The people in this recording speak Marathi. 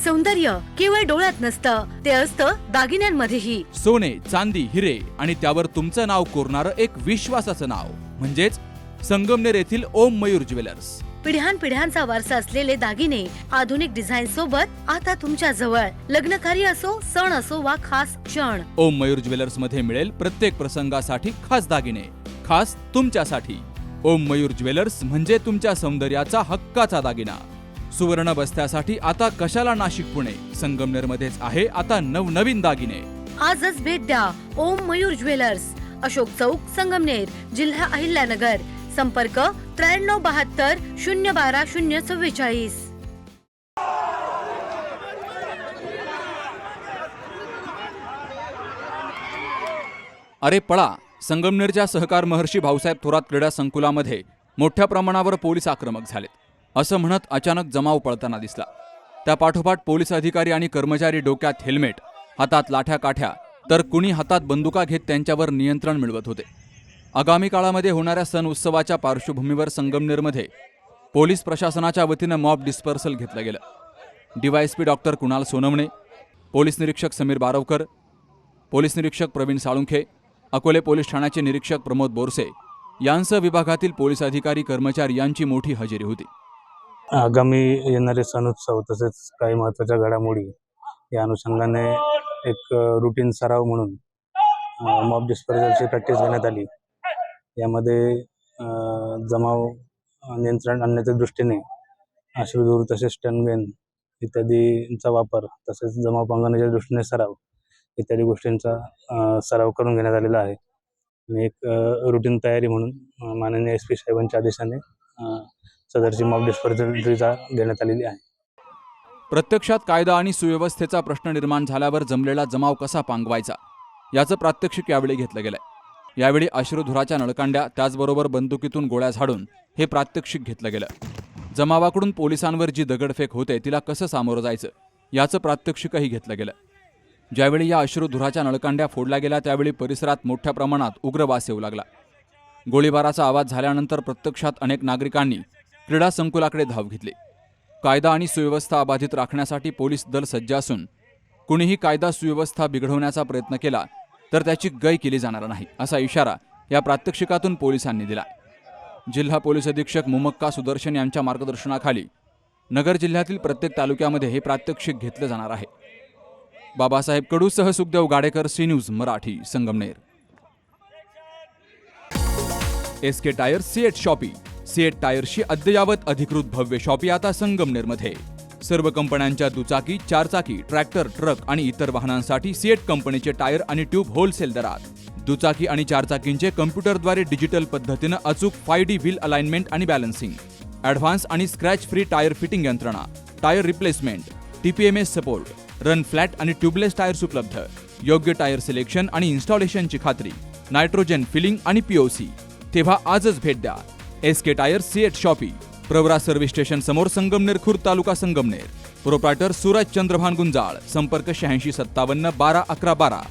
सौंदर्य केवळ डोळ्यात नसतं, ते असतं दागिन्यांमध्येही. सोने, चांदी, हिरे आणि त्यावर तुमचं नाव कोरणारं एक विश्वासाचं नाव म्हणजेच संगमनेर येथील ओम मयूर ज्वेलर्स. पिढ्यानपिढ्यांचा वारसा असलेले दागिने आधुनिक डिझाईन सोबत आता तुमच्या जवळ. लग्नकार्य असो, सण असो वा खास क्षण, ओम मयूर ज्वेलर्स मध्ये मिळेल प्रत्येक प्रसंगासाठी खास दागिने, खास तुमच्यासाठी. ओम मयूर ज्वेलर्स म्हणजे तुमच्या सौंदर्याचा हक्काचा दागिना. सुवर्ण बस्त्यासाठी आता कशाला नाशिक पुणे, संगमनेर मध्येच आहे आता नवनवीन दागिने. आजच भेट द्या ओम मयूर ज्वेलर्स, अशोक चौक, संगमनेर, जिल्हा अहिल्यानगर. संपर्क 9372 012 044. अरे पळा, संगमनेरच्या सहकार महर्षी भाऊसाहेब थोरात क्रीडा संकुलामध्ये मोठ्या प्रमाणावर पोलीस आक्रमक झालेत, असं म्हणत अचानक जमाव पळताना दिसला. त्या पाठोपाठ पोलीस अधिकारी आणि कर्मचारी डोक्यात हेल्मेट, हातात लाठ्या काठ्या तर कुणी हातात बंदुका घेत त्यांच्यावर नियंत्रण मिळवत होते. आगामी काळामध्ये होणाऱ्या सण उत्सवाच्या पार्श्वभूमीवर संगमनेरमध्ये पोलीस प्रशासनाच्या वतीनं मॉब डिस्पर्सल घेतलं गेलं. DySP doctor Kunal Sonawane, police निरीक्षक समीर बारवकर, पोलीस निरीक्षक प्रवीण साळुंखे, अकोले पोलीस ठाण्याचे निरीक्षक प्रमोद बोरसे यांसह विभागातील पोलीस अधिकारी कर्मचारी यांची मोठी हजेरी होती. आगामी येणारे सण उत्सव तसेच काही महत्त्वाच्या घडामोडी या अनुषंगाने एक रुटीन सराव म्हणून मॉब डिस्पर्सलची प्रॅक्टिस घेण्यात आली. यामध्ये जमाव नियंत्रण आणण्याच्या दृष्टीने अश्रुधूर तसेच स्टनगन इत्यादींचा वापर तसेच जमाव पांगवण्याच्या दृष्टीने सराव इत्यादी गोष्टींचा सराव करून घेण्यात आलेला आहे. आणि एक रुटीन तयारी म्हणून माननीय SP साहेबांच्या आदेशाने सदरची मॉब डिस्पर्सल देण्यात आलेली आहे. प्रत्यक्षात कायदा आणि सुव्यवस्थेचा प्रश्न निर्माण झाल्यावर जमलेला जमाव कसा पांगवायचा याचं प्रात्यक्षिक यावेळी घेतलं गेलंय. यावेळी अश्रुधुराच्या नळकांड्या त्याचबरोबर बंदुकीतून गोळ्या झाडून हे प्रात्यक्षिक घेतलं गेलं. जमावाकडून पोलिसांवर जी दगडफेक होते तिला कसं सामोरं जायचं याचं प्रात्यक्षिकही घेतलं गेलं. ज्यावेळी या अश्रुधुराच्या नळकांड्या फोडल्या गेल्या त्यावेळी परिसरात मोठ्या प्रमाणात उग्र वास येऊ लागला. गोळीबाराचा आवाज झाल्यानंतर प्रत्यक्षात अनेक नागरिकांनी क्रीडा संकुलाकडे धाव घेतली. कायदा आणि सुव्यवस्था अबाधित राखण्यासाठी पोलीस दल सज्ज असून कुणीही कायदा सुव्यवस्था बिघडवण्याचा प्रयत्न केला तर त्याची गय केली जाणार नाही, असा इशारा या प्रात्यक्षिकातून पोलिसांनी दिला. जिल्हा पोलीस अधीक्षक मुमक्का सुदर्शन यांच्या मार्गदर्शनाखाली नगर जिल्ह्यातील प्रत्येक तालुक्यामध्ये हे प्रात्यक्षिक घेतलं जाणार आहे. बाबासाहेब कडूसह Sukhdev Gadekar, C news Marathi, Sangamner. SK tyre CEAT shoppe. CEAT टायर्सची अद्ययावत अधिकृत भव्य शॉपी आता संगमनेरमध्ये. सर्व कंपन्यांच्या दुचाकी, चारचाकी, ट्रॅक्टर, ट्रक आणि इतर वाहनांसाठी सिएट कंपनीचे टायर आणि ट्यूब होलसेल दरात. दुचाकी आणि चारचाकींचे कम्प्युटरद्वारे डिजिटल पद्धतीनं अचूक 5D व्हील अलाइनमेंट आणि बॅलन्सिंग, ॲडव्हान्स आणि स्क्रॅच फ्री टायर फिटिंग यंत्रणा, tyre replacement, TPMS support, run flat आणि ट्यूबलेस टायर्स उपलब्ध. योग्य टायर सिलेक्शन आणि इन्स्टॉलेशनची खात्री, नायट्रोजन फिलिंग आणि POC. तेव्हा आजच भेट द्या SK tyre CEAT shoppe, Pravara service station समोर, संगमनेर खुर्द, तालुका संगमनेर. प्रोप्रायटर सूरज चंद्रभान गुंजाळ. संपर्क 8657 12 11 12.